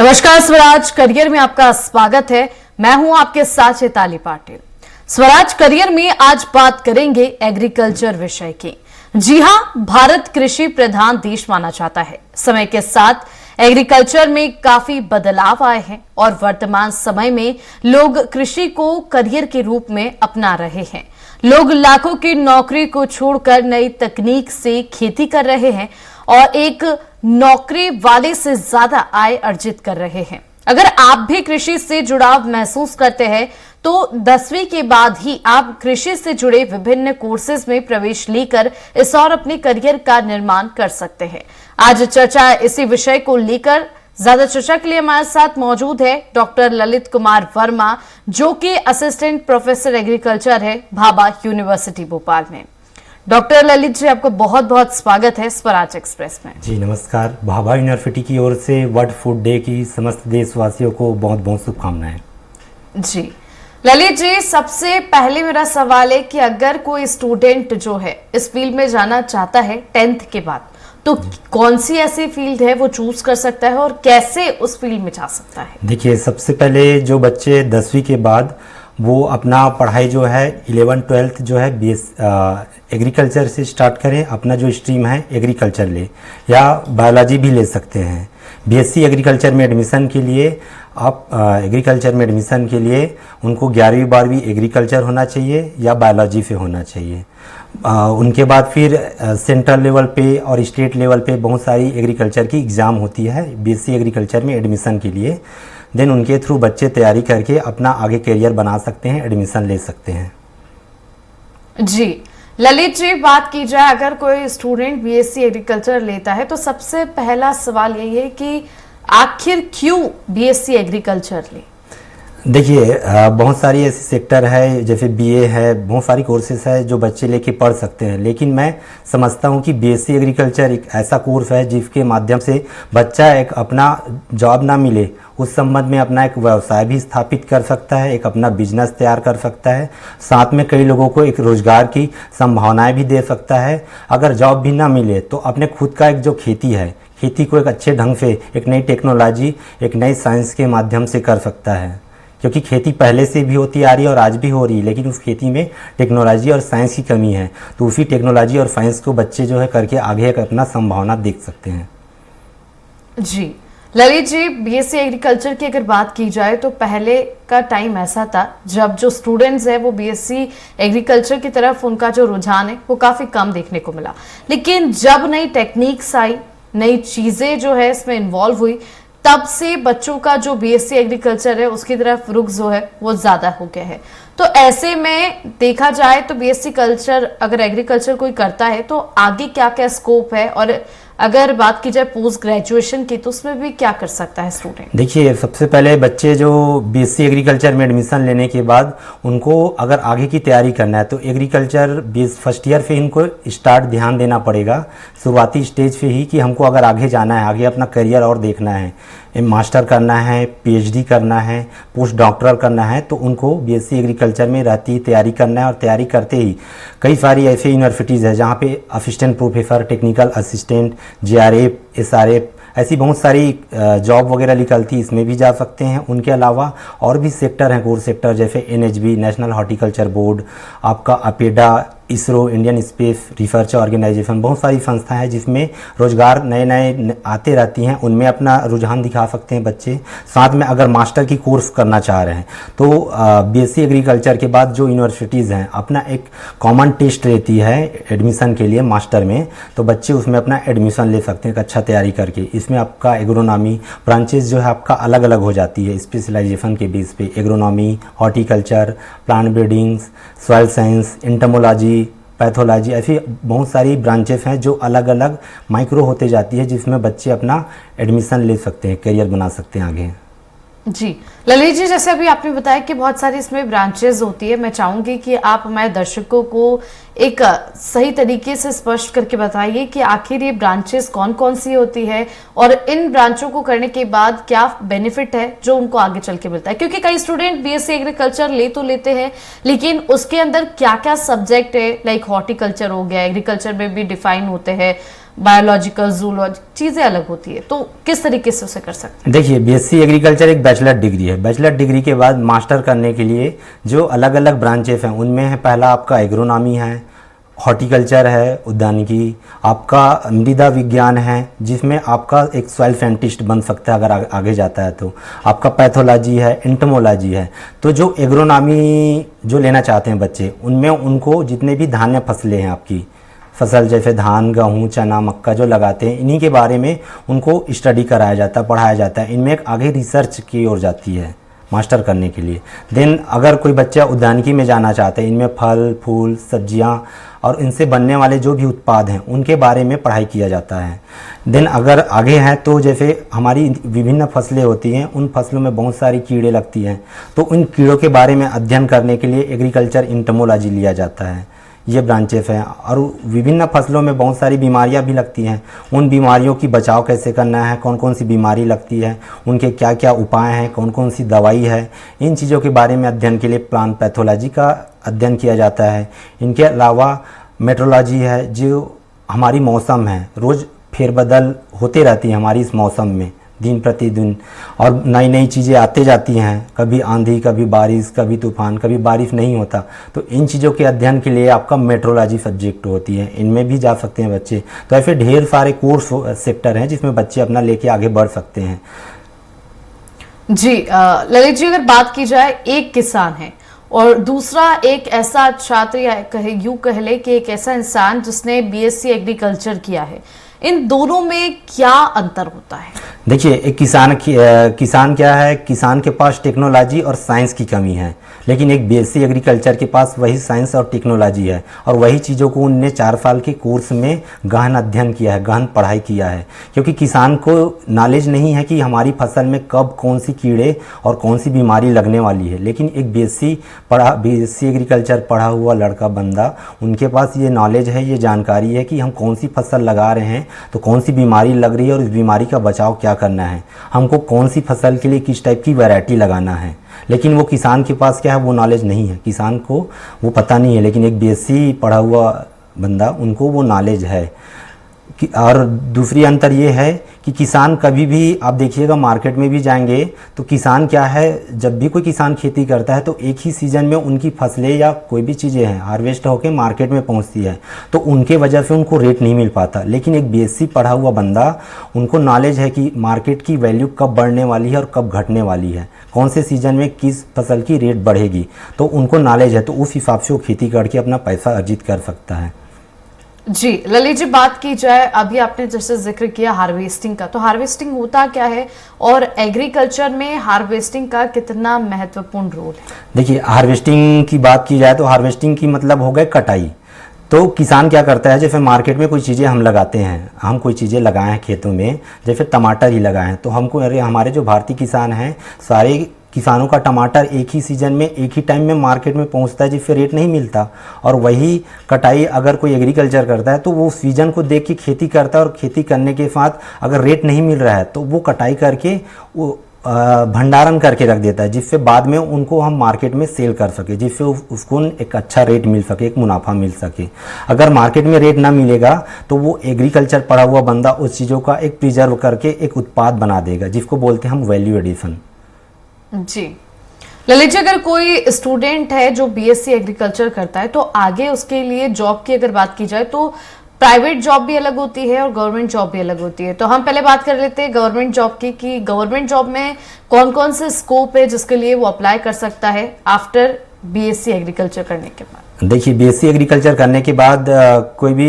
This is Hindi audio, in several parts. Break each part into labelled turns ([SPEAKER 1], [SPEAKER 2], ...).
[SPEAKER 1] नमस्कार, स्वराज करियर में आपका स्वागत है। मैं हूं आपके साथ चैताली पाटिल। स्वराज करियर में आज बात करेंगे एग्रीकल्चर विषय की। जी हां, भारत कृषि प्रधान देश माना जाता है। समय के साथ एग्रीकल्चर में काफी बदलाव आए हैं और वर्तमान समय में लोग कृषि को करियर के रूप में अपना रहे हैं। लोग लाखों की नौकरी को छोड़कर नई तकनीक से खेती कर रहे हैं और एक नौकरी वाले से ज्यादा आय अर्जित कर रहे हैं। अगर आप भी कृषि से जुड़ाव महसूस करते हैं तो 10वीं के बाद ही आप कृषि से जुड़े विभिन्न कोर्सेज में प्रवेश लेकर इस और अपने करियर का निर्माण कर सकते हैं। आज चर्चा इसी विषय को लेकर ज्यादा चर्चा के लिए हमारे साथ मौजूद है डॉक्टर ललित कुमार वर्मा, जो कि असिस्टेंट प्रोफेसर एग्रीकल्चर है भाभा यूनिवर्सिटी भोपाल में। डॉक्टर ललित जी, आपको बहुत बहुत स्वागत है स्वराज एक्सप्रेस में।
[SPEAKER 2] जी नमस्कार। भाभा यूनिवर्सिटी की ओर से वर्ल्ड फूड डे की समस्त देशवासियों को बहुत बहुत शुभकामनाएं।
[SPEAKER 1] जी ललित जी, सबसे पहले मेरा सवाल है कि अगर कोई स्टूडेंट जो है इस फील्ड में जाना चाहता है 10th के बाद, तो कौन सी ऐसी फील्ड है वो चूज कर सकता है और कैसे उस फील्ड में जा सकता है?
[SPEAKER 2] देखिए, सबसे पहले जो बच्चे 10वीं के बाद वो अपना पढ़ाई जो है 11th 12th जो है एग्रीकल्चर से स्टार्ट करें। अपना जो स्ट्रीम है एग्रीकल्चर ले या बायोलॉजी भी ले सकते हैं। बीएससी एग्रीकलचर में एडमिशन के लिए उनको 11वीं 12वीं एग्रीकल्चर होना चाहिए या बायोलॉजी से होना चाहिए। उनके बाद फिर सेंट्रल लेवल पे और स्टेट लेवल पे बहुत सारी एग्रीकल्चर की एग्ज़ाम होती है बीएससी एग्रीकल्चर में एडमिशन के लिए। देन उनके थ्रू बच्चे तैयारी करके अपना आगे करियर बना सकते हैं, एडमिशन ले सकते हैं।
[SPEAKER 1] जी ललित जी, बात की जाए अगर कोई स्टूडेंट बीएससी एग्रीकल्चर लेता है तो सबसे पहला सवाल यही है कि आखिर क्यों बीएससी एग्रीकल्चर ले?
[SPEAKER 2] देखिए, बहुत सारी ऐसी सेक्टर है, जैसे बीए है, बहुत सारी कोर्सेज है जो बच्चे लेके पढ़ सकते हैं। लेकिन मैं समझता हूँ कि बीएससी एग्रीकल्चर एक ऐसा कोर्स है जिसके माध्यम से बच्चा एक अपना जॉब ना मिले उस संबंध में अपना एक व्यवसाय भी स्थापित कर सकता है, एक अपना बिजनेस तैयार कर सकता है, साथ में कई लोगों को एक रोजगार की संभावनाएं भी दे सकता है। अगर जॉब भी ना मिले तो अपने खुद का एक जो खेती है, खेती को एक अच्छे ढंग से एक नई टेक्नोलॉजी, एक नई साइंस के माध्यम से कर सकता है। क्योंकि खेती पहले से भी होती आ रही है और आज भी हो रही है, लेकिन उस खेती में टेक्नोलॉजी और साइंस की कमी है। तो उसी टेक्नोलॉजी और साइंस को बच्चे जो है करके आगे एक अपना संभावना देख सकते हैं।
[SPEAKER 1] जी ललित जी, बीएससी एग्रीकल्चर की अगर बात की जाए तो पहले का टाइम ऐसा था जब जो स्टूडेंट्स है वो बीएससी एग्रीकल्चर की तरफ उनका जो रुझान है वो काफी कम देखने को मिला। लेकिन जब नई टेक्निक्स आई, नई चीजें जो है इसमें इन्वॉल्व हुई, तब से बच्चों का जो बीएससी एग्रीकल्चर है उसकी तरफ रुख जो है वो ज्यादा हो गया है। तो ऐसे में देखा जाए तो बीएससी कल्चर अगर एग्रीकल्चर कोई करता है तो आगे क्या क्या स्कोप है, और अगर बात की जाए पोस्ट ग्रेजुएशन की तो उसमें भी क्या कर सकता है स्टूडेंट?
[SPEAKER 2] देखिए, सबसे पहले बच्चे जो बीएससी एग्रीकल्चर में एडमिशन लेने के बाद उनको अगर आगे की तैयारी करना है तो एग्रीकल्चर फर्स्ट ईयर से इनको ध्यान देना पड़ेगा, शुरुआती स्टेज पे ही, कि हमको अगर आगे जाना है, आगे अपना करियर और देखना है, मास्टर करना है, पीएचडी करना है, पोस्ट डॉक्टरल करना है, तो उनको बीएससी एग्रीकल्चर में रहती तैयारी करना है। और तैयारी करते ही कई सारी ऐसी यूनिवर्सिटीज़ है जहाँ पे assistant professor, technical assistant, JRF, SRF, ऐसी बहुत सारी जॉब वगैरह निकलती, इसमें भी जा सकते हैं। उनके अलावा और भी सेक्टर हैं, कोर सेक्टर, जैसे एनएचबी, नेशनल हॉर्टिकल्चर बोर्ड, आपका APEDA, ISRO, Indian space research organization, बहुत सारी संस्थाएं हैं जिसमें रोजगार नए नए आते रहती हैं। उनमें अपना रुझान दिखा सकते हैं बच्चे। साथ में अगर मास्टर की कोर्स करना चाह रहे हैं तो बीएससी एग्रीकल्चर के बाद जो यूनिवर्सिटीज़ हैं, अपना एक कॉमन टेस्ट रहती है एडमिशन के लिए मास्टर में, तो बच्चे उसमें अपना एडमिशन ले सकते हैं एक अच्छा तैयारी करके। इसमें आपका एग्रोनॉमी ब्रांचेज जो है आपका अलग अलग हो जाती है स्पेशलाइजेशन के बेस पे। Agronomy, horticulture, plant breedings, soil science, entomology, pathology, ऐसी बहुत सारी ब्रांचेस हैं जो अलग अलग माइक्रो होते जाती है, जिसमें बच्चे अपना एडमिशन ले सकते हैं, करियर बना सकते हैं आगे।
[SPEAKER 1] जी ललित जी, जैसे अभी आपने बताया कि बहुत सारी इसमें ब्रांचेस होती है, मैं चाहूंगी कि आप हमारे दर्शकों को एक सही तरीके से स्पष्ट करके बताइए कि आखिर ये ब्रांचेस कौन कौन सी होती है और इन ब्रांचों को करने के बाद क्या बेनिफिट है जो उनको आगे चल के मिलता है। क्योंकि कई स्टूडेंट बीएससी एग्रीकल्चर ले तो लेते हैं, लेकिन उसके अंदर क्या क्या सब्जेक्ट है, लाइक हॉर्टिकल्चर हो गया, एग्रीकल्चर में भी डिफाइन होते हैं, बायोलॉजिकल, जूलॉजी चीजें अलग होती है, तो किस तरीके से उसे कर सकते
[SPEAKER 2] देखिए, बीएससी एग्रीकल्चर एक बैचलर डिग्री है। बैचलर डिग्री के बाद मास्टर करने के लिए जो अलग अलग ब्रांचेस हैं उनमें है, पहला आपका एग्रोनॉमी है, हॉर्टिकल्चर है, उद्यानिकी, आपका मृदा विज्ञान है जिसमें आपका एक सॉइल साइंटिस्ट बन सकता है अगर आगे जाता है तो, आपका पैथोलॉजी है, एंटोमोलॉजी है। तो जो एग्रोनॉमी जो लेना चाहते हैं बच्चे, उनमें उनको जितने भी धान्य फसलें हैं, आपकी फसल जैसे धान, गेहूँ, चना, मक्का जो लगाते हैं, इन्हीं के बारे में उनको स्टडी कराया जाता है, पढ़ाया जाता है। इनमें एक आगे रिसर्च की ओर जाती है मास्टर करने के लिए। देन अगर कोई बच्चा उद्यानिकी में जाना चाहता है, इनमें फल, फूल, सब्जियां और इनसे बनने वाले जो भी उत्पाद हैं उनके बारे में पढ़ाई किया जाता है। देन अगर आगे हैं तो जैसे हमारी विभिन्न फसलें होती हैं, उन फसलों में बहुत सारी कीड़े लगती हैं, तो उन कीड़ों के बारे में अध्ययन करने के लिए एग्रीकल्चर एंटोमोलॉजी लिया जाता है। ये ब्रांचेस हैं। और विभिन्न फसलों में बहुत सारी बीमारियां भी लगती हैं, उन बीमारियों की बचाव कैसे करना है, कौन कौन सी बीमारी लगती है, उनके क्या क्या उपाय हैं, कौन कौन सी दवाई है, इन चीज़ों के बारे में अध्ययन के लिए प्लांट पैथोलॉजी का अध्ययन किया जाता है। इनके अलावा मेट्रोलॉजी है, जो हमारी मौसम है, रोज़ फेरबदल होते रहती है हमारी इस मौसम में दिन प्रतिदिन, और नई नई चीज़ें आते जाती हैं, कभी आंधी, कभी बारिश, कभी तूफान, कभी बारिश नहीं होता। तो इन चीज़ों के अध्ययन के लिए आपका मेट्रोलॉजी सब्जेक्ट होती है, इनमें भी जा सकते हैं बच्चे। तो ऐसे ढेर सारे कोर्स सेक्टर हैं जिसमें बच्चे अपना लेके आगे बढ़ सकते हैं।
[SPEAKER 1] जी ललित जी, अगर बात की जाए, एक किसान है और दूसरा एक ऐसा छात्र या कह ले कि एक ऐसा इंसान जिसने बीएससी एग्रीकल्चर किया है, इन दोनों में क्या अंतर होता है?
[SPEAKER 2] देखिए, एक किसान क्या है, किसान के पास टेक्नोलॉजी और साइंस की कमी है, लेकिन एक बीएससी एग्रीकल्चर के पास वही साइंस और टेक्नोलॉजी है, और वही चीज़ों को उनने 4 साल के कोर्स में गहन अध्ययन किया है, गहन पढ़ाई किया है। क्योंकि किसान को नॉलेज नहीं है कि हमारी फसल में कब कौन सी कीड़े और कौन सी बीमारी लगने वाली है, लेकिन एक बीएससी एग्रीकल्चर पढ़ा हुआ लड़का बंदा, उनके पास ये नॉलेज है, ये जानकारी है कि हम कौन सी फसल लगा रहे हैं तो कौन सी बीमारी लग रही है और इस बीमारी का बचाव क्या करना है, हमको कौन सी फसल के लिए किस टाइप की वैरायटी लगाना है। लेकिन वो किसान के पास क्या है, वो नॉलेज नहीं है, किसान को वो पता नहीं है। लेकिन एक बीएससी पढ़ा हुआ बंदा, उनको वो नॉलेज है। और दूसरी अंतर ये है कि किसान कभी भी, आप देखिएगा मार्केट में भी जाएंगे तो किसान क्या है, जब भी कोई किसान खेती करता है तो एक ही सीज़न में उनकी फसलें या कोई भी चीज़ें हैं हार्वेस्ट होकर मार्केट में पहुंचती है, तो उनके वजह से उनको रेट नहीं मिल पाता। लेकिन एक बीएससी पढ़ा हुआ बंदा, उनको नॉलेज है कि मार्केट की वैल्यू कब बढ़ने वाली है और कब घटने वाली है, कौन से सीज़न में किस फसल की रेट बढ़ेगी, तो उनको नॉलेज है। तो उस हिसाब से वो खेती करके अपना पैसा अर्जित कर सकता है।
[SPEAKER 1] जी ललित जी, बात की जाए, अभी आपने जैसे जिक्र किया हार्वेस्टिंग का, तो हार्वेस्टिंग होता क्या है और एग्रीकल्चर में हार्वेस्टिंग का कितना महत्वपूर्ण रोल है? देखिए,
[SPEAKER 2] हार्वेस्टिंग की बात की जाए तो हार्वेस्टिंग की मतलब हो गए कटाई। तो किसान क्या करता है, जैसे मार्केट में कोई चीज़ें हम लगाते हैं, हम कोई चीज़ें लगाए हैं खेतों में, जैसे टमाटर ही लगाए हैं, तो हमको, अरे हमारे जो भारतीय किसान हैं, सारे किसानों का टमाटर एक ही सीज़न में एक ही टाइम में मार्केट में पहुंचता है, जिससे रेट नहीं मिलता। और वही कटाई अगर कोई एग्रीकल्चर करता है तो वो सीज़न को देख के खेती करता है, और खेती करने के साथ अगर रेट नहीं मिल रहा है तो वो कटाई करके वो भंडारण करके रख देता है, जिससे बाद में उनको हम मार्केट में सेल कर सके, जिससे उसको एक अच्छा रेट मिल सके, एक मुनाफा मिल सके। अगर मार्केट में रेट ना मिलेगा तो वो एग्रीकल्चर पढ़ा हुआ बंदा उस चीज़ों का एक प्रिजर्व करके एक उत्पाद बना देगा, जिसको बोलते हैं हम वैल्यू एडिशन।
[SPEAKER 1] जी ललित जी, अगर कोई स्टूडेंट है जो बीएससी एग्रीकल्चर करता है, तो आगे उसके लिए जॉब की अगर बात की जाए तो प्राइवेट जॉब भी अलग होती है और गवर्नमेंट जॉब भी अलग होती है। तो हम पहले बात कर लेते हैं गवर्नमेंट जॉब की, कि गवर्नमेंट जॉब में कौन कौन से स्कोप है जिसके लिए वो अप्लाई कर सकता है आफ्टर बीएससी एग्रीकल्चर करने के बाद?
[SPEAKER 2] देखिए, बीएससी एग्रीकल्चर करने के बाद कोई भी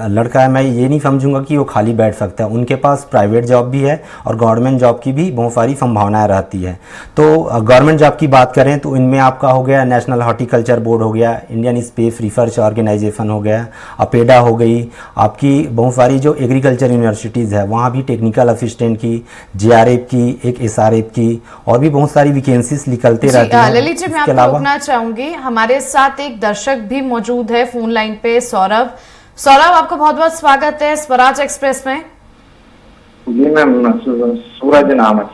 [SPEAKER 2] लड़का है, मैं ये नहीं समझूंगा कि वो खाली बैठ सकता है। उनके पास प्राइवेट जॉब भी है और गवर्नमेंट जॉब की भी बहुत सारी संभावनाएं रहती है। तो गवर्नमेंट जॉब की बात करें तो इनमें आपका हो गया नेशनल हॉर्टिकल्चर बोर्ड हो गया, इंडियन स्पेस रिसर्च ऑर्गेनाइजेशन हो गया, अपेडा हो गई, आपकी बहुत सारी जो एग्रीकल्चर यूनिवर्सिटीज़ है वहाँ भी टेक्निकल असिस्टेंट की, जेआरएफ की, एक एसआरएफ की, और भी बहुत सारी वैकेंसीज निकलते रहती हैं।
[SPEAKER 1] ललित जी, मैं आपको रोकना चाहूंगी, हमारे साथ एक दर्शक भी मौजूद है फोन लाइन पे, सौरभ। सौरभ, आपका बहुत बहुत स्वागत है स्वराज एक्सप्रेस में।
[SPEAKER 3] जी मैम, सूरज नाम है,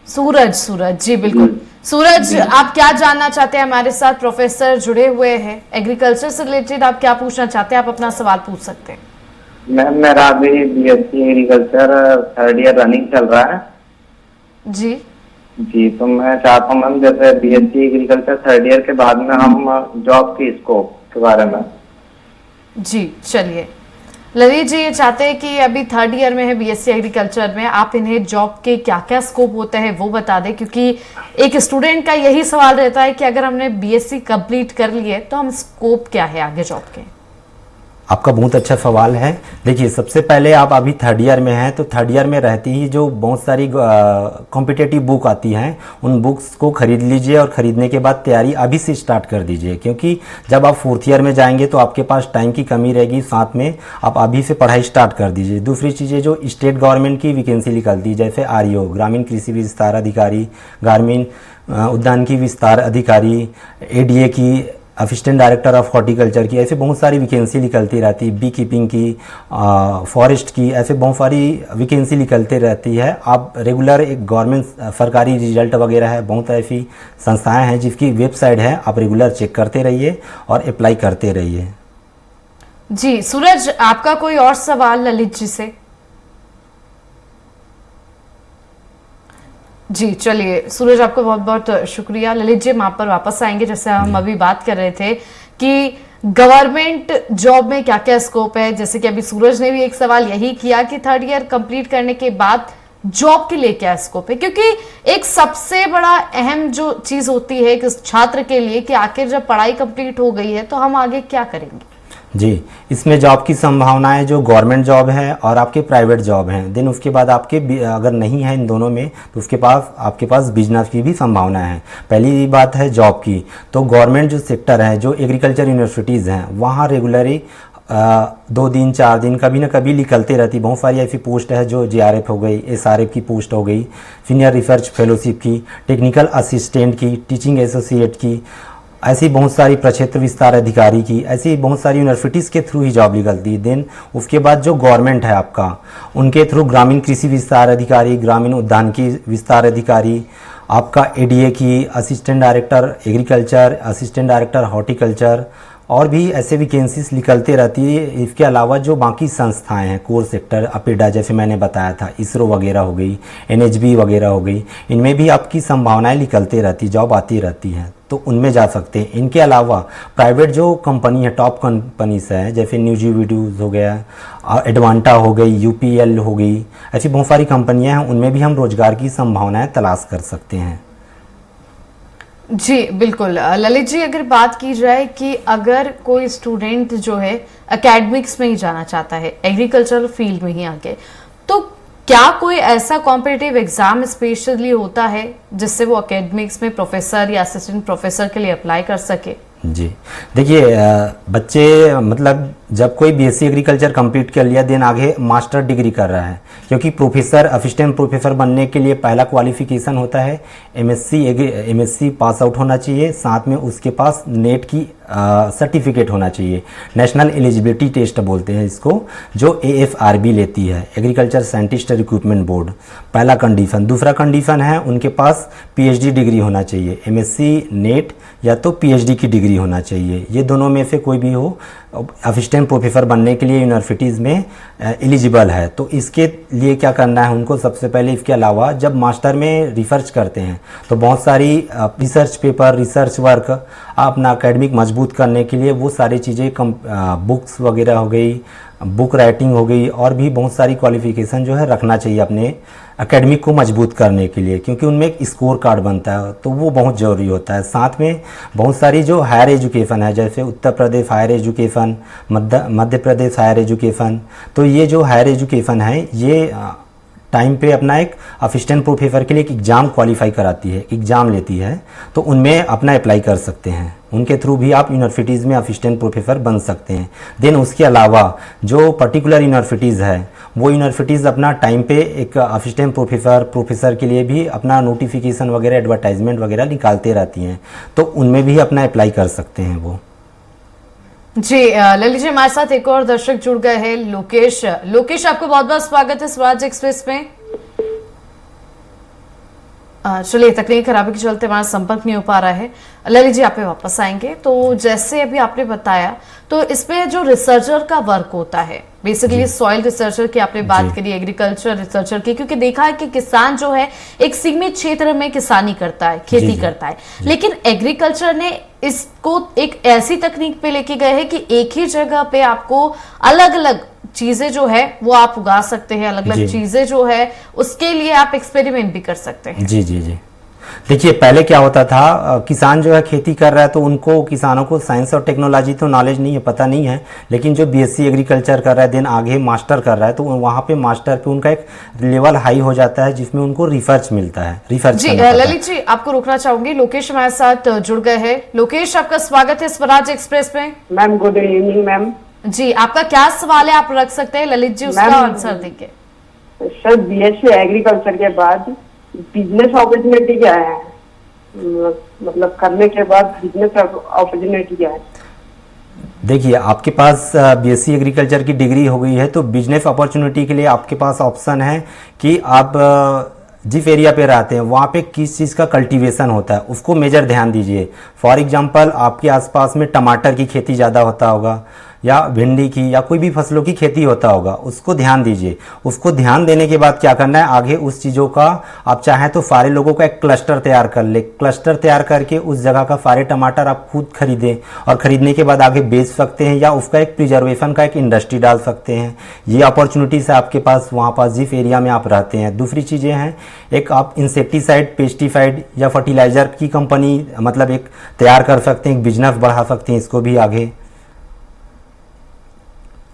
[SPEAKER 1] सूरज जी बिल्कुल। सूरज, आप क्या जानना चाहते हैं? हमारे साथ प्रोफेसर जुड़े हुए हैं एग्रीकल्चर से रिलेटेड, आप क्या पूछना चाहते हैं? आप अपना सवाल पूछ सकते हैं।
[SPEAKER 3] मैम मेरा अभी BSc agriculture third year running चल रहा है।
[SPEAKER 1] जी
[SPEAKER 3] जी, तो मैं चाहता हूँ मैम, जैसे बीएससी एग्रीकल्चर थर्ड ईयर के बाद में हम जॉब की स्कोप के बारे में।
[SPEAKER 1] जी चलिए, ललित जी ये चाहते हैं कि अभी थर्ड ईयर में है बीएससी एग्रीकल्चर में, आप इन्हें जॉब के क्या क्या स्कोप होते हैं वो बता दें, क्योंकि एक स्टूडेंट का यही सवाल रहता है कि अगर हमने बीएससी कंप्लीट कर ली है तो हम स्कोप क्या है आगे जॉब के।
[SPEAKER 2] आपका बहुत अच्छा सवाल है। देखिए, सबसे पहले आप अभी थर्ड ईयर में हैं, तो थर्ड ईयर में रहती ही जो बहुत सारी कॉम्पिटेटिव बुक आती हैं, उन बुक्स को खरीद लीजिए और ख़रीदने के बाद तैयारी अभी से स्टार्ट कर दीजिए, क्योंकि जब आप फोर्थ ईयर में जाएंगे तो आपके पास टाइम की कमी रहेगी। साथ में आप अभी से पढ़ाई स्टार्ट कर दीजिए। दूसरी चीज़ें, जो स्टेट गवर्नमेंट की वैकेंसी निकलती है, जैसे आरईओ ग्रामीण कृषि विस्तार अधिकारी, ग्रामीण उद्यान की विस्तार अधिकारी, एडीए की असिस्टेंट डायरेक्टर ऑफ हॉर्टिकल्चर की, ऐसे बहुत सारी वैकेंसी निकलती रहती है, बी कीपिंग की, फॉरेस्ट की, ऐसे बहुत सारी वैकेंसी निकलती रहती है। आप रेगुलर एक गवर्नमेंट सरकारी रिजल्ट वगैरह है, बहुत ऐसी संस्थाएं हैं जिसकी वेबसाइट है, आप रेगुलर चेक करते रहिए और अप्लाई करते रहिए।
[SPEAKER 1] जी सूरज, आपका कोई और सवाल ललित जी से? जी चलिए सूरज, आपका बहुत बहुत शुक्रिया। ललित जी, हम आप पर वापस आएंगे। जैसे हम अभी बात कर रहे थे कि गवर्नमेंट जॉब में क्या क्या स्कोप है, जैसे कि अभी सूरज ने भी एक सवाल यही किया कि थर्ड ईयर कंप्लीट करने के बाद जॉब के लिए क्या स्कोप है, क्योंकि एक सबसे बड़ा अहम जो चीज होती है कि छात्र के लिए कि आखिर जब पढ़ाई कंप्लीट हो गई है तो हम आगे क्या करेंगे।
[SPEAKER 2] जी, इसमें जॉब की संभावनाएं जो गवर्नमेंट जॉब है और आपके प्राइवेट जॉब हैं। देन उसके बाद आपके अगर नहीं है इन दोनों में तो उसके पास आपके पास बिजनेस की भी संभावना है। पहली बात है जॉब की, तो गवर्नमेंट जो सेक्टर है, जो एग्रीकल्चर यूनिवर्सिटीज़ हैं, वहाँ रेगुलरली 2 दिन 4 दिन कभी ना कभी निकलते रहती। बहुत सारी ऐसी पोस्ट है जो जेआरएफ हो गई, एसआरएफ की पोस्ट हो गई, सीनियर रिसर्च फेलोशिप की, टेक्निकल असिस्टेंट की, टीचिंग एसोसिएट की, ऐसी बहुत सारी प्रक्षेत्र विस्तार अधिकारी की, ऐसी बहुत सारी यूनिवर्सिटीज़ के थ्रू ही जॉब निकलती है। देन उसके बाद जो गवर्नमेंट है आपका, उनके थ्रू ग्रामीण कृषि विस्तार अधिकारी, ग्रामीण उद्यान की विस्तार अधिकारी, आपका एडीए की, assistant director agriculture, assistant director horticulture, और भी ऐसे वैकेंसीज निकलते रहती है। इसके अलावा जो बाकी संस्थाएं हैं, कोर सेक्टर, अपेडा जैसे मैंने बताया था, इसरो वगैरह हो गई, एनएचबी वगैरह हो गई, इनमें भी आपकी संभावनाएं निकलते रहती, जॉब आती रहती हैं, तो उनमें जा सकते हैं। इनके अलावा प्राइवेट जो कंपनी है, टॉप कंपनीज हैं, जैसे न्यूजी वीडियोज हो गया, एडवांटा हो गई, यूपीएल हो गई, ऐसी बहुत सारी कंपनियां हैं, उनमें भी हम रोजगार की संभावनाएं तलाश कर सकते हैं।
[SPEAKER 1] जी बिल्कुल ललित जी, अगर बात की जाए कि अगर कोई स्टूडेंट जो है एकेडमिक्स में ही जाना चाहता है, एग्रीकल्चरल फील्ड में ही आगे, तो क्या कोई ऐसा कॉम्पिटिटिव एग्जाम स्पेशली होता है जिससे वो एकेडमिक्स में प्रोफेसर या असिस्टेंट प्रोफेसर के लिए अप्लाई कर सके?
[SPEAKER 2] जी देखिए, बच्चे मतलब जब कोई बीएससी एग्रीकल्चर कंप्लीट कर लिया, देन आगे मास्टर डिग्री कर रहा है, क्योंकि प्रोफेसर असिस्टेंट प्रोफेसर बनने के लिए पहला क्वालिफिकेशन होता है एमएससी पास आउट होना चाहिए, साथ में उसके पास नेट की सर्टिफिकेट होना चाहिए, नेशनल एलिजिबिलिटी टेस्ट बोलते हैं इसको, जो एएफआरबी लेती है, एग्रीकल्चर साइंटिस्ट रिक्रूटमेंट बोर्ड। पहला कंडीशन। दूसरा कंडीशन है उनके पास पीएचडी डिग्री होना चाहिए, एमएससी नेट या तो पीएचडी की डिग्री होना चाहिए, ये दोनों में से कोई भी हो, असिस्टेंट प्रोफेसर बनने के लिए यूनिवर्सिटीज़ में एलिजिबल है। तो इसके लिए क्या करना है उनको, सबसे पहले इसके अलावा जब मास्टर में रिसर्च करते हैं तो बहुत सारी रिसर्च पेपर, रिसर्च वर्क, अपना एकेडमिक मजबूत करने के लिए वो सारी चीज़ें बुक्स वगैरह हो गई, बुक राइटिंग हो गई, और भी बहुत सारी क्वालिफिकेशन जो है रखना चाहिए अपने एकेडमिक को मजबूत करने के लिए, क्योंकि उनमें एक स्कोर कार्ड बनता है, तो वो बहुत ज़रूरी होता है। साथ में बहुत सारी जो हायर एजुकेशन है, जैसे Uttar Pradesh higher education, Madhya Pradesh higher education, तो ये जो हायर एजुकेशन है ये टाइम पे अपना एक असिस्टेंट प्रोफेसर के लिए एक एग्ज़ाम क्वालिफाई कराती है, एग्ज़ाम लेती है, तो उनमें अपना अप्लाई कर सकते हैं, उनके थ्रू भी आप यूनिवर्सिटीज़ में असिस्टेंट प्रोफेसर बन सकते हैं। देन उसके अलावा जो पर्टिकुलर यूनिवर्सिटीज़ है, वो यूनिवर्सिटीज़ अपना टाइम पे एक असिस्टेंट प्रोफेसर के लिए भी अपना नोटिफिकेशन वगैरह, एडवर्टाइजमेंट वगैरह निकालते रहती हैं, तो उनमें भी अपना अप्लाई कर सकते हैं वो।
[SPEAKER 1] जी ललित जी, हमारे साथ एक और दर्शक जुड़ गए हैं, लोकेश। लोकेश, आपको बहुत बहुत स्वागत है स्वराज एक्सप्रेस में। चलिए, तकनीकी खराबी के चलते हमारा संपर्क नहीं हो पा रहा है। ललित जी, आप पे वापस आएंगे। तो जैसे अभी आपने बताया, तो इसमें जो रिसर्चर का वर्क होता है, बेसिकली सॉइल रिसर्चर की आपने बात करी, एग्रीकल्चर रिसर्चर की, क्योंकि देखा है कि किसान जो है एक सीमित क्षेत्र में किसानी करता है, खेती करता है, लेकिन एग्रीकल्चर ने इसको एक ऐसी तकनीक पे लेके गए हैं कि एक ही जगह पे आपको अलग अलग चीजें जो है वो आप उगा सकते हैं, अलग अलग चीजें जो है उसके लिए आप एक्सपेरिमेंट भी कर सकते हैं।
[SPEAKER 2] जी जी जी। देखिए, पहले क्या होता था, किसान जो है खेती कर रहा है तो उनको, किसानों को साइंस और टेक्नोलॉजी तो नॉलेज नहीं है, पता नहीं है, लेकिन जो बीएससी एग्रीकल्चर कर रहा है, देन आगे मास्टर कर रहा है, तो वहाँ पे मास्टर पे उनका एक लेवल हाई हो जाता है जिसमें उनको रिसर्च मिलता है। रिसर्च
[SPEAKER 1] जी ललित जी, आपको रोकना चाहूंगी, लोकेश हमारे साथ जुड़ गए हैं। लोकेश, आपका स्वागत है स्वराज एक्सप्रेस में।
[SPEAKER 4] Ma'am good evening ma'am.
[SPEAKER 1] जी, आपका क्या सवाल है, आप रख सकते हैं, ललित जी उसका आंसर देंगे।
[SPEAKER 4] सर, बीएससी एग्रीकल्चर के बाद बिजनेस अपॉर्चुनिटी क्या है, मतलब करने के बाद बिजनेस अपॉर्चुनिटी क्या है?
[SPEAKER 2] देखिए, आपके पास बीएससी एग्रीकल्चर की डिग्री हो गई है तो बिजनेस अपॉर्चुनिटी के लिए आपके पास ऑप्शन है कि आप जिस एरिया पे रहते हैं वहाँ पे किस चीज़ का कल्टीवेशन होता है उसको मेजर ध्यान दीजिए। फॉर एग्जांपल, आपके आसपास में टमाटर की खेती ज़्यादा होता होगा या भिंडी की या कोई भी फसलों की खेती होता होगा, उसको ध्यान दीजिए। उसको ध्यान देने के बाद क्या करना है, आगे उस चीज़ों का आप चाहें तो सारे लोगों का एक क्लस्टर तैयार कर ले। क्लस्टर तैयार करके उस जगह का सारे टमाटर आप खुद खरीदें और ख़रीदने के बाद आगे बेच सकते हैं या उसका एक प्रिजर्वेशन का एक इंडस्ट्री डाल सकते हैं। ये अपॉर्चुनिटीज़ है आपके पास वहाँ पास जिस एरिया में आप रहते हैं। दूसरी चीज़ें हैं, एक आप इंसेक्टिसाइड, पेस्टिसाइड या फर्टिलाइज़र की कंपनी मतलब एक तैयार कर सकते हैं, एक बिजनेस बढ़ा सकते हैं इसको भी आगे।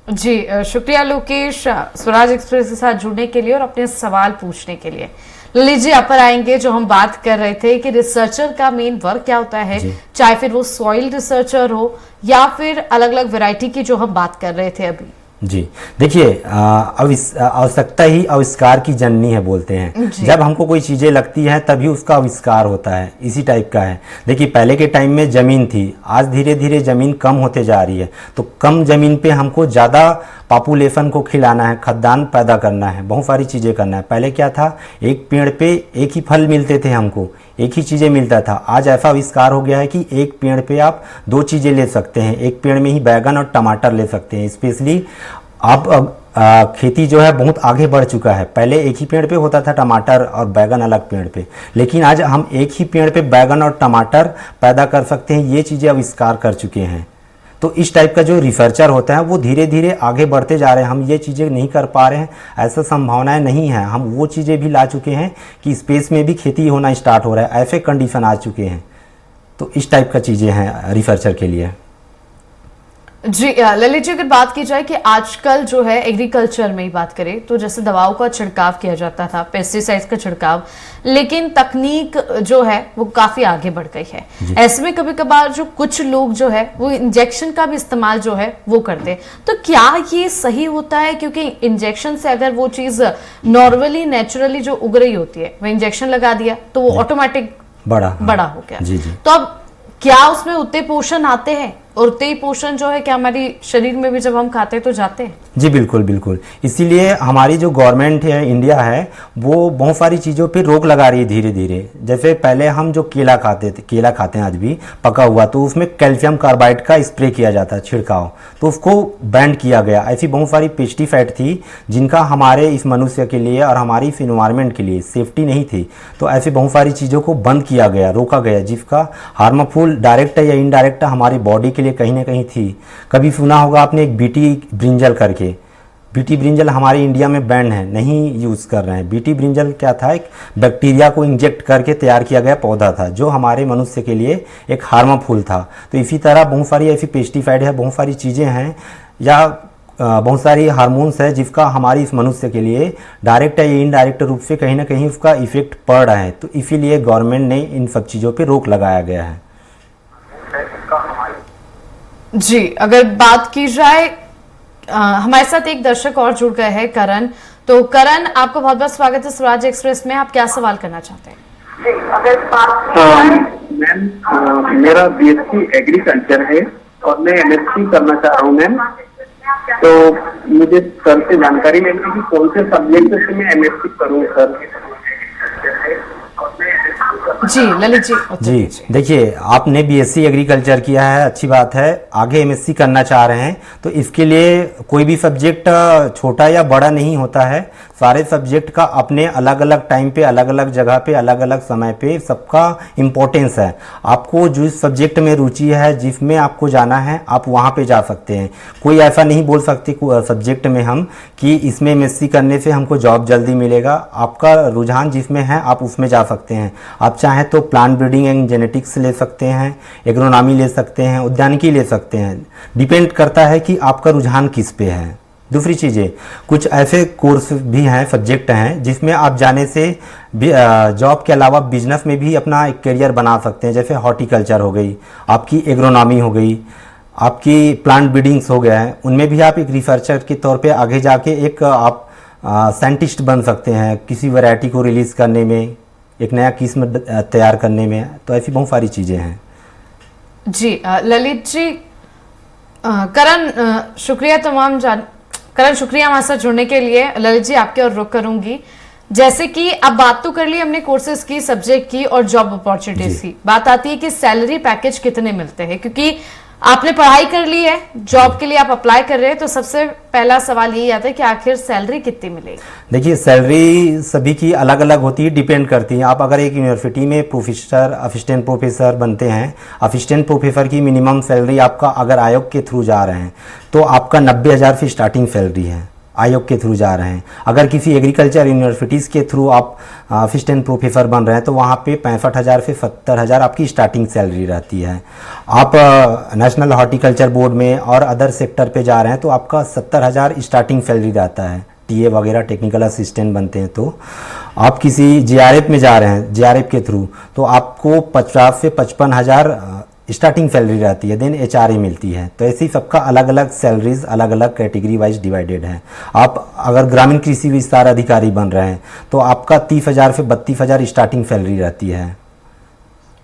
[SPEAKER 1] जी शुक्रिया लोकेश, स्वराज एक्सप्रेस के साथ जुड़ने के लिए और अपने सवाल पूछने के लिए। ललित जी, आप पर आएंगे। जो हम बात कर रहे थे कि रिसर्चर का मेन वर्क क्या होता है, चाहे फिर वो सॉइल रिसर्चर हो या फिर अलग अलग वैरायटी की जो हम बात कर रहे थे अभी।
[SPEAKER 2] जी, देखिए, आवश्यकता ही आविष्कार की जननी है बोलते हैं। जब हमको कोई चीज़ें लगती हैं तभी उसका आविष्कार होता है, इसी टाइप का है। देखिए, पहले के टाइम में ज़मीन थी, आज धीरे धीरे ज़मीन कम होते जा रही है, तो कम ज़मीन पे हमको ज़्यादा पॉपुलेशन को खिलाना है, खाद्यान्न पैदा करना है, बहुत सारी चीज़ें करना है। पहले क्या था, एक पेड़ पे एक ही फल मिलते थे, हमको एक ही चीज़ें मिलता था। आज ऐसा आविष्कार हो गया है कि एक पेड़ पे आप दो चीज़ें ले सकते हैं, एक पेड़ में ही बैगन और टमाटर ले सकते हैं। स्पेशली आप खेती जो है बहुत आगे बढ़ चुका है। पहले एक ही पेड़ पे होता था टमाटर और बैगन अलग पेड़ पे, लेकिन आज हम एक ही पेड़ पे बैगन और टमाटर पैदा कर सकते हैं। ये चीज़ें आविष्कार कर चुके हैं। तो इस टाइप का जो रिसर्चर होता है वो धीरे धीरे आगे बढ़ते जा रहे हैं। हम ये चीज़ें नहीं कर पा रहे हैं, ऐसा संभावनाएं नहीं है। हम वो चीज़ें भी ला चुके हैं कि स्पेस में भी खेती होना स्टार्ट हो रहा है, ऐसे कंडीशन आ चुके हैं। तो इस टाइप का चीज़ें हैं रिसर्चर के लिए।
[SPEAKER 1] जी ललित जी, अगर बात की जाए कि आजकल जो है एग्रीकल्चर में ही बात करें तो जैसे दवाओं का छिड़काव किया जाता था, पेस्टिसाइड्स का छिड़काव, लेकिन तकनीक जो है वो काफी आगे बढ़ गई है। ऐसे में कभी कभार जो कुछ लोग जो है वो इंजेक्शन का भी इस्तेमाल जो है वो करते हैं, तो क्या ये सही होता है? क्योंकि इंजेक्शन से अगर वो चीज नॉर्मली नेचुरली जो उग रही होती है, वो इंजेक्शन लगा दिया तो वो ऑटोमेटिक बड़ा हो गया।
[SPEAKER 2] जी जी।
[SPEAKER 1] तो अब क्या उसमें उतने पोषण आते हैं और उतने ही पोषण जो है क्या हमारी शरीर में भी जब हम खाते हैं तो जाते हैं?
[SPEAKER 2] जी बिल्कुल बिल्कुल। इसीलिए हमारी जो गवर्नमेंट है इंडिया है वो बहुत सारी चीज़ों पे रोक लगा रही है धीरे धीरे। जैसे पहले हम जो केला खाते थे, केला खाते हैं आज भी पका हुआ, तो उसमें कैल्शियम कार्बाइड का स्प्रे किया जाता है, छिड़काव, तो उसको बैन किया गया। ऐसी बहुत सारी पेस्टिसाइड थी जिनका हमारे इस मनुष्य के लिए और हमारी इस इन्वायरमेंट के लिए सेफ्टी नहीं थी, तो ऐसी बहुत सारी चीज़ों को बंद किया गया, रोका गया, जिसका हार्मफुल डायरेक्ट या इनडायरेक्ट हमारी बॉडी के लिए कहीं ना कहीं थी। कभी सुना होगा आपने एक बीटी ब्रिंजल करके, बीटी ब्रिंजल हमारे इंडिया में बैन है, नहीं यूज़ कर रहे हैं। बीटी ब्रिंजल क्या था, एक बैक्टीरिया को इंजेक्ट करके तैयार किया गया पौधा था जो हमारे मनुष्य के लिए एक हार्मफुल था। तो इसी तरह बहुत सारी ऐसी पेस्टिसाइड है, बहुत सारी चीज़ें हैं या बहुत सारी हार्मोन्स है जिसका हमारी इस मनुष्य के लिए डायरेक्ट या इनडायरेक्ट रूप से कहीं ना कहीं उसका इफेक्ट पड़ रहा है। तो इसीलिए गवर्नमेंट ने इन सब चीज़ों पर रोक लगाया गया है।
[SPEAKER 1] जी, अगर बात की जाए, हमारे साथ एक दर्शक और जुड़ गए हैं, करण। तो करण, आपका बहुत बहुत स्वागत है स्वराज एक्सप्रेस में। आप क्या सवाल करना चाहते हैं?
[SPEAKER 4] मैम, मेरा बीएससी एग्रीकल्चर है और मैं एमएससी करना चाह रहा हूँ मैम। तो मुझे सर से जानकारी लेनी है कि कौन से सब्जेक्ट से मैं एमएससी करूँ सर।
[SPEAKER 1] जी ललित जी उत्तर
[SPEAKER 2] जी
[SPEAKER 1] दीजिए।
[SPEAKER 2] देखिए, आपने बीएससी एग्रीकल्चर किया है, अच्छी बात है। आगे एमएससी करना चाह रहे हैं तो इसके लिए कोई भी सब्जेक्ट छोटा या बड़ा नहीं होता है। सारे सब्जेक्ट का अपने अलग अलग टाइम पे, अलग अलग जगह पे, अलग अलग समय पे सबका इम्पोर्टेंस है। आपको जिस सब्जेक्ट में रुचि है, जिसमें आपको जाना है, आप वहाँ पे जा सकते हैं। कोई ऐसा नहीं बोल सकते सब्जेक्ट में हम कि इसमें एमएससी करने से हमको जॉब जल्दी मिलेगा। आपका रुझान जिसमें है आप उसमें जा सकते हैं। आप चाहें तो प्लांट ब्रीडिंग एंड जेनेटिक्स ले सकते हैं, एग्रोनॉमी ले सकते हैं, उद्यानिकी ले सकते हैं। डिपेंड करता है कि आपका रुझान किस पे है। दूसरी चीज़ें, कुछ ऐसे कोर्स भी हैं, सब्जेक्ट हैं जिसमें आप जाने से जॉब के अलावा बिजनेस में भी अपना एक करियर बना सकते हैं। जैसे हॉर्टिकल्चर हो गई, आपकी एग्रोनॉमी हो गई, आपकी प्लांट ब्रीडिंग्स हो गया है, उनमें भी आप एक रिसर्चर के तौर पे आगे जाके एक आप साइंटिस्ट बन सकते हैं, किसी वैरायटी को रिलीज़ करने में, एक नया किस्म तैयार करने में। तो ऐसी बहुत सारी चीज़ें हैं।
[SPEAKER 1] जी ललित जी, करण शुक्रिया करण शुक्रिया हमारे साथ जुड़ने के लिए। ललित जी आपके और रुख करूंगी। जैसे कि अब बात तो कर ली हमने कोर्सेज की, सब्जेक्ट की और जॉब अपॉर्चुनिटीज की, बात आती है कि सैलरी पैकेज कितने मिलते हैं, क्योंकि आपने पढ़ाई कर ली है, जॉब के लिए आप अप्लाई कर रहे हैं, तो सबसे पहला सवाल यही आता है कि आखिर सैलरी कितनी मिलेगी।
[SPEAKER 2] देखिए, सैलरी सभी की अलग अलग होती है, डिपेंड करती है। आप अगर एक यूनिवर्सिटी में प्रोफेसर, असिस्टेंट प्रोफेसर बनते हैं, असिस्टेंट प्रोफेसर की मिनिमम सैलरी आपका, अगर आयोग के थ्रू जा रहे हैं तो आपका 90,000 से स्टार्टिंग सैलरी है। आयोग के थ्रू जा रहे हैं। अगर किसी एग्रीकल्चर यूनिवर्सिटीज़ के थ्रू आप असिस्टेंट प्रोफेसर बन रहे हैं तो वहाँ पे 65,000 से 70,000 आपकी स्टार्टिंग सैलरी रहती है। आप नेशनल हॉर्टिकल्चर बोर्ड में और अदर सेक्टर पे जा रहे हैं तो आपका 70,000 स्टार्टिंग सैलरी रहता है। टीए वगैरह टेक्निकल असिस्टेंट बनते हैं तो आप किसी जेआरएफ में जा रहे हैं, जेआरएफ के थ्रू, तो आपको 50 से 55,000 स्टार्टिंग सैलरी रहती है, देन एचआरए मिलती है। तो ऐसे ही सबका अलग अलग सैलरीज अलग अलग कैटेगरी वाइज डिवाइडेड है। आप अगर ग्रामीण कृषि विस्तार अधिकारी बन रहे हैं तो आपका 30,000 से 32,000 स्टार्टिंग सैलरी रहती है।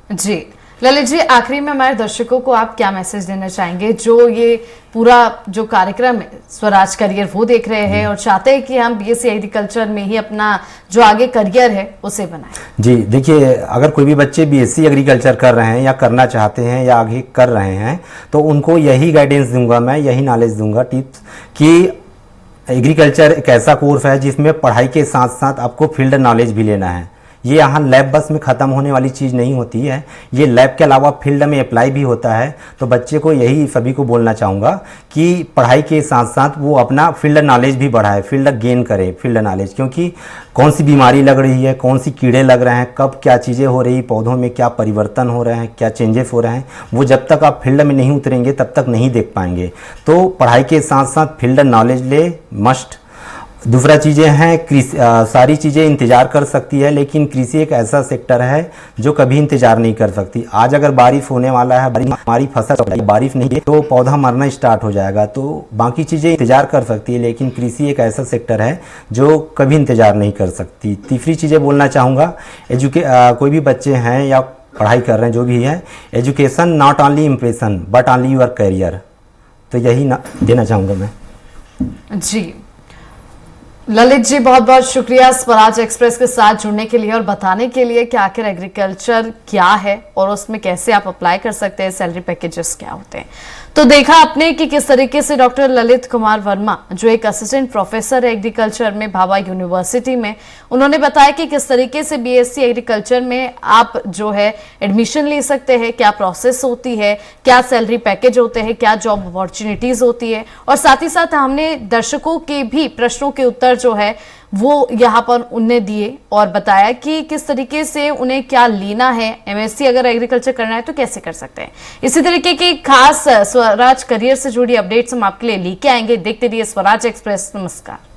[SPEAKER 1] जी ललित जी, आखिरी में हमारे दर्शकों को आप क्या मैसेज देना चाहेंगे जो ये पूरा जो कार्यक्रम है स्वराज करियर वो देख रहे हैं और चाहते हैं कि हम बीएससी एग्रीकल्चर में ही अपना जो आगे करियर है उसे बनाएं? जी
[SPEAKER 2] देखिए, अगर कोई भी बच्चे बीएससी एग्रीकल्चर कर रहे हैं या करना चाहते हैं या आगे कर रहे हैं तो उनको यही गाइडेंस दूंगा, मैं यही नॉलेज दूंगा, टिप्स, कि एग्रीकल्चर एक ऐसा कोर्स है जिसमें पढ़ाई के साथ साथ आपको फील्ड नॉलेज भी लेना है। ये यहाँ लैब बस में ख़त्म होने वाली चीज़ नहीं होती है, ये लैब के अलावा फील्ड में अप्लाई भी होता है। तो बच्चे को यही सभी को बोलना चाहूँगा कि पढ़ाई के साथ साथ वो अपना फील्ड नॉलेज भी बढ़ाए, फील्ड गेन करे, फील्ड नॉलेज, क्योंकि कौन सी बीमारी लग रही है, कौन सी कीड़े लग रहे हैं, कब क्या चीज़ें हो रही, पौधों में क्या परिवर्तन हो रहे हैं, क्या चेंजेस हो रहे हैं, वो जब तक आप फील्ड में नहीं उतरेंगे तब तक नहीं देख पाएंगे। तो पढ़ाई के साथ साथ फील्ड नॉलेज ले, मस्ट। दूसरा चीज़ें हैं, कृषि सारी चीज़ें इंतज़ार कर सकती है, लेकिन कृषि एक ऐसा सेक्टर है जो कभी इंतज़ार नहीं कर सकती। आज अगर बारिश होने वाला है, हमारी फसल बारिश नहीं है तो पौधा मरना स्टार्ट हो जाएगा। तो बाकी चीज़ें इंतज़ार कर सकती है, लेकिन कृषि एक ऐसा सेक्टर है जो कभी इंतज़ार नहीं कर सकती। तीसरी चीज़ें बोलना चाहूँगा, कोई भी बच्चे हैं या पढ़ाई कर रहे हैं, जो भी है, education not only impression but only your career. तो यही देना चाहूँगा मैं।
[SPEAKER 1] जी ललित जी, बहुत बहुत शुक्रिया स्वराज एक्सप्रेस के साथ जुड़ने के लिए और बताने के लिए कि आखिर एग्रीकल्चर क्या है और उसमें कैसे आप अप्लाई कर सकते हैं, सैलरी पैकेजेस क्या होते हैं। तो देखा आपने कि किस तरीके से डॉक्टर ललित कुमार वर्मा, जो एक असिस्टेंट प्रोफेसर है एग्रीकल्चर में भाभा यूनिवर्सिटी में, उन्होंने बताया कि किस तरीके से बीएससी एग्रीकल्चर में आप जो है एडमिशन ले सकते हैं, क्या प्रोसेस होती है, क्या सैलरी पैकेज होते हैं, क्या जॉब अपॉर्चुनिटीज होती है, और साथ ही साथ हमने दर्शकों के भी प्रश्नों के उत्तर जो है वो यहाँ पर उनने दिए और बताया कि किस तरीके से उन्हें क्या लेना है, एमएससी अगर एग्रीकल्चर करना है तो कैसे कर सकते हैं। इसी तरीके की खास स्वराज करियर से जुड़ी अपडेट्स हम आपके लिए लेके आएंगे। देखते रहिए स्वराज एक्सप्रेस। नमस्कार।